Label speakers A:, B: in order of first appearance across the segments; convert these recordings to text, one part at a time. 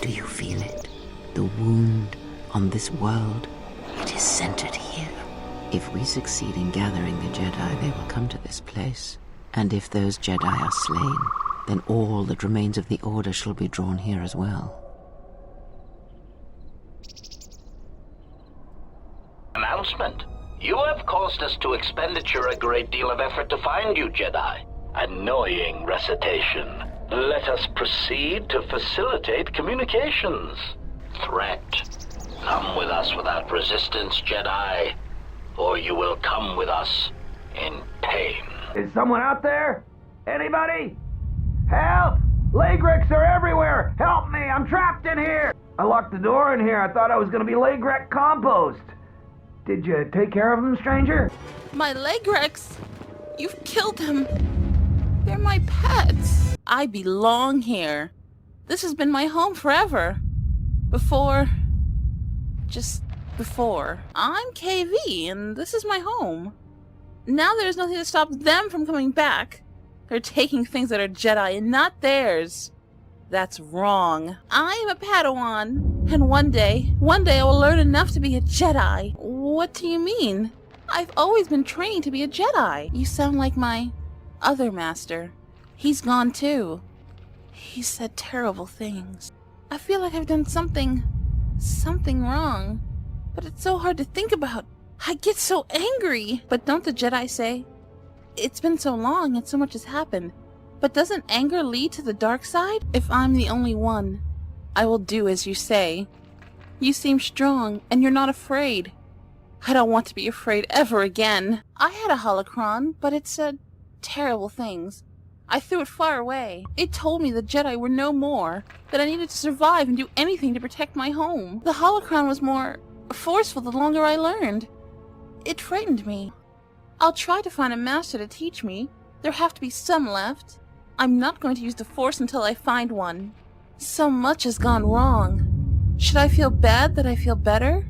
A: Do you feel it? The wound on this world, it is centered here. If we succeed in gathering the Jedi, they will come to this place. And if those Jedi are slain, then all that remains of the Order shall be drawn here as well.
B: Announcement. You have caused us to expenditure a great deal of effort to find you, Jedi. Annoying recitation. Let us proceed to facilitate communications. Threat. Come with us without resistance, Jedi, or you will come with us in pain.
C: Is someone out there? Anybody? Help! Leg wrecks are everywhere! Help me! I'm trapped in here! I locked the door in here. I thought I was gonna be leg wreck compost. Did you take care of them, stranger?
D: My leg wrecks? You've killed them. They're my pets. I belong here. This has been my home forever. Just before. I'm KV, and this is my home. Now there's nothing to stop them from coming back. They're taking things that are Jedi and not theirs. That's wrong. I am a Padawan, and one day I will learn enough to be a Jedi. What do you mean? I've always been trained to be a Jedi. You sound like my other master. He's gone too. He said terrible things. I feel like I've done something wrong, but it's so hard to think about. I get so angry. But don't the Jedi say, it's been so long and so much has happened, but doesn't anger lead to the dark side? If I'm the only one, I will do as you say. You seem strong, and you're not afraid. I don't want to be afraid ever again. I had a holocron, but it said terrible things. I threw it far away. It told me the Jedi were no more, that I needed to survive and do anything to protect my home. The holocron was more forceful the longer I learned. It frightened me. I'll try to find a master to teach me. There have to be some left. I'm not going to use the Force until I find one. So much has gone wrong. Should I feel bad that I feel better?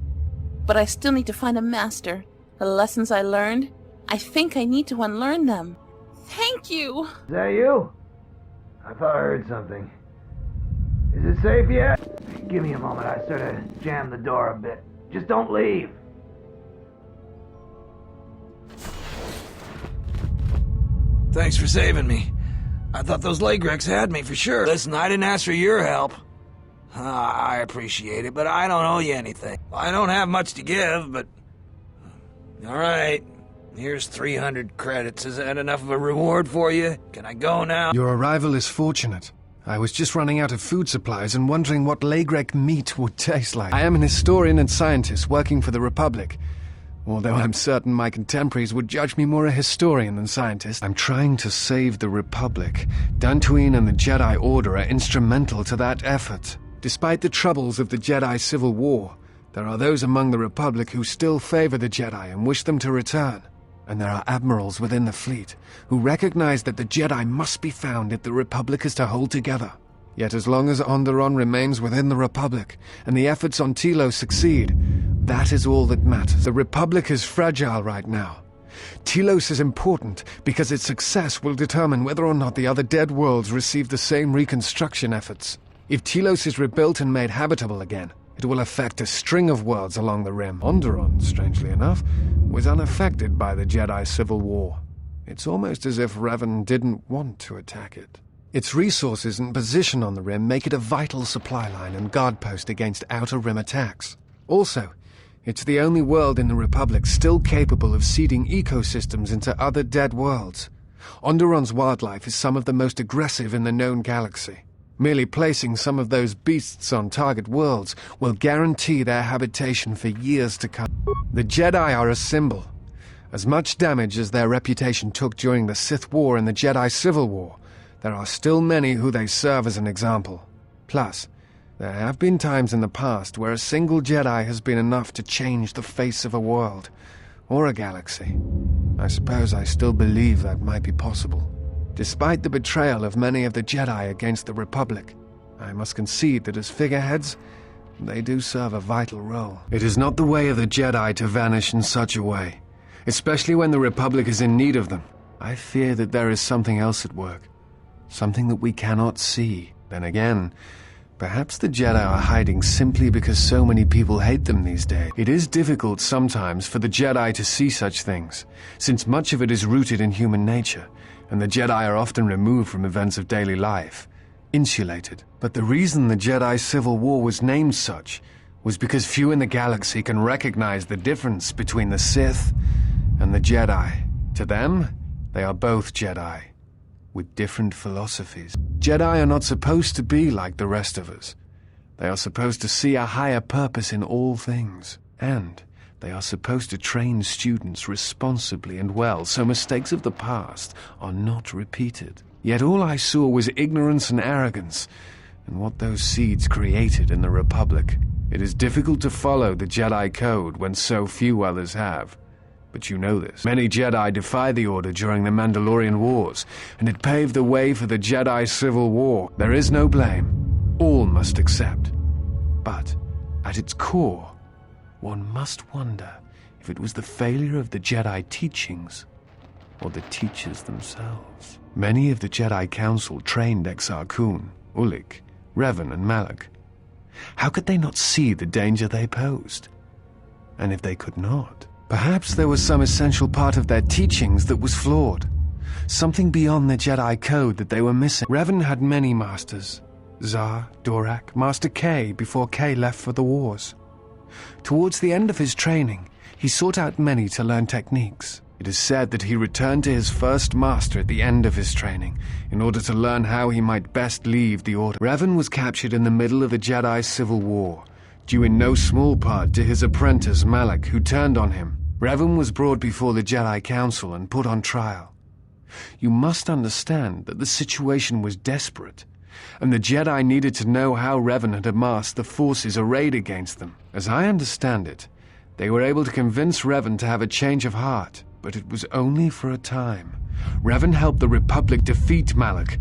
D: But I still need to find a master. The lessons I learned, I think I need to unlearn them. Thank you!
C: Is that you? I thought I heard something. Is it safe yet? Give me a moment. I sort of jammed the door a bit. Just don't leave.
E: Thanks for saving me. I thought those leg wrecks had me for sure. Listen, I didn't ask for your help. I appreciate it, but I don't owe you anything. I don't have much to give, but... Alright, here's 300 credits. Is that enough of a reward for you? Can I go now?
F: Your arrival is fortunate. I was just running out of food supplies and wondering what leg wreck meat would taste like. I am an historian and scientist working for the Republic. Although I'm certain my contemporaries would judge me more a historian than scientist, I'm trying to save the Republic. Dantooine and the Jedi Order are instrumental to that effort. Despite the troubles of the Jedi Civil War, there are those among the Republic who still favor the Jedi and wish them to return. And there are admirals within the fleet who recognize that the Jedi must be found if the Republic is to hold together. Yet as long as Onderon remains within the Republic, and the efforts on Telos succeed, that is all that matters. The Republic is fragile right now. Telos is important because its success will determine whether or not the other dead worlds receive the same reconstruction efforts. If Telos is rebuilt and made habitable again, it will affect a string of worlds along the rim. Onderon, strangely enough, was unaffected by the Jedi Civil War. It's almost as if Revan didn't want to attack it. Its resources and position on the rim make it a vital supply line and guard post against outer rim attacks. Also, it's the only world in the Republic still capable of seeding ecosystems into other dead worlds. Onderon's wildlife is some of the most aggressive in the known galaxy. Merely placing some of those beasts on target worlds will guarantee their habitation for years to come. The Jedi are a symbol. As much damage as their reputation took during the Sith War and the Jedi Civil War, there are still many who they serve as an example. Plus, there have been times in the past where a single Jedi has been enough to change the face of a world, or a galaxy. I suppose I still believe that might be possible. Despite the betrayal of many of the Jedi against the Republic, I must concede that as figureheads, they do serve a vital role. It is not the way of the Jedi to vanish in such a way, especially when the Republic is in need of them. I fear that there is something else at work. Something that we cannot see. Then again, Perhaps the Jedi are hiding simply because so many people hate them these days. It is difficult sometimes for the Jedi to see such things, since much of it is rooted in human nature, and the Jedi are often removed from events of daily life, insulated. But the reason the Jedi Civil War was named such was because few in the galaxy can recognize the difference between the Sith and the Jedi. To them, they are both Jedi, with different philosophies. Jedi are not supposed to be like the rest of us. They are supposed to see a higher purpose in all things, and they are supposed to train students responsibly and well so mistakes of the past are not repeated. Yet all I saw was ignorance and arrogance, and what those seeds created in the Republic. It is difficult to follow the Jedi Code when so few others have. But you know this. Many Jedi defied the Order during the Mandalorian Wars, and it paved the way for the Jedi Civil War. There is no blame. All must accept. But, at its core, one must wonder if it was the failure of the Jedi teachings or the teachers themselves. Many of the Jedi Council trained Exar Kun, Ulik, Revan, and Malak. How could they not see the danger they posed? And if they could not, perhaps there was some essential part of their teachings that was flawed. Something beyond the Jedi Code that they were missing. Revan had many masters. Zar, Dorak, Master K before K left for the wars. Towards the end of his training, he sought out many to learn techniques. It is said that he returned to his first master at the end of his training in order to learn how he might best leave the Order. Revan was captured in the middle of the Jedi Civil War, due in no small part to his apprentice Malak, who turned on him. Revan was brought before the Jedi Council and put on trial. You must understand that the situation was desperate, and the Jedi needed to know how Revan had amassed the forces arrayed against them. As I understand it, they were able to convince Revan to have a change of heart, but it was only for a time. Revan helped the Republic defeat Malak.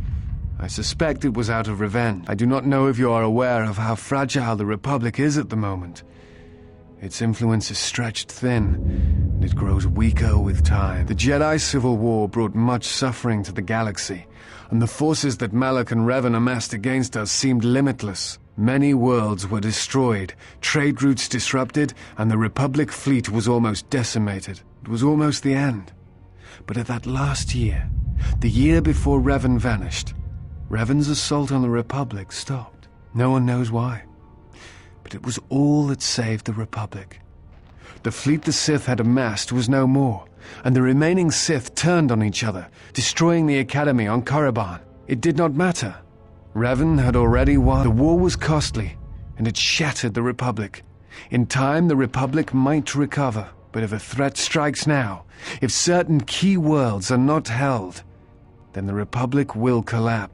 F: I suspect it was out of revenge. I do not know if you are aware of how fragile the Republic is at the moment. Its influence is stretched thin, and it grows weaker with time. The Jedi Civil War brought much suffering to the galaxy, and the forces that Malak and Revan amassed against us seemed limitless. Many worlds were destroyed, trade routes disrupted, and the Republic fleet was almost decimated. It was almost the end. But at that last year, the year before Revan vanished, Revan's assault on the Republic stopped. No one knows why. But it was all that saved the Republic. The fleet the Sith had amassed was no more, and the remaining Sith turned on each other, destroying the Academy on Korriban. It did not matter. Revan had already won. The war was costly, and it shattered the Republic. In time, the Republic might recover, but if a threat strikes now, if certain key worlds are not held, then the Republic will collapse.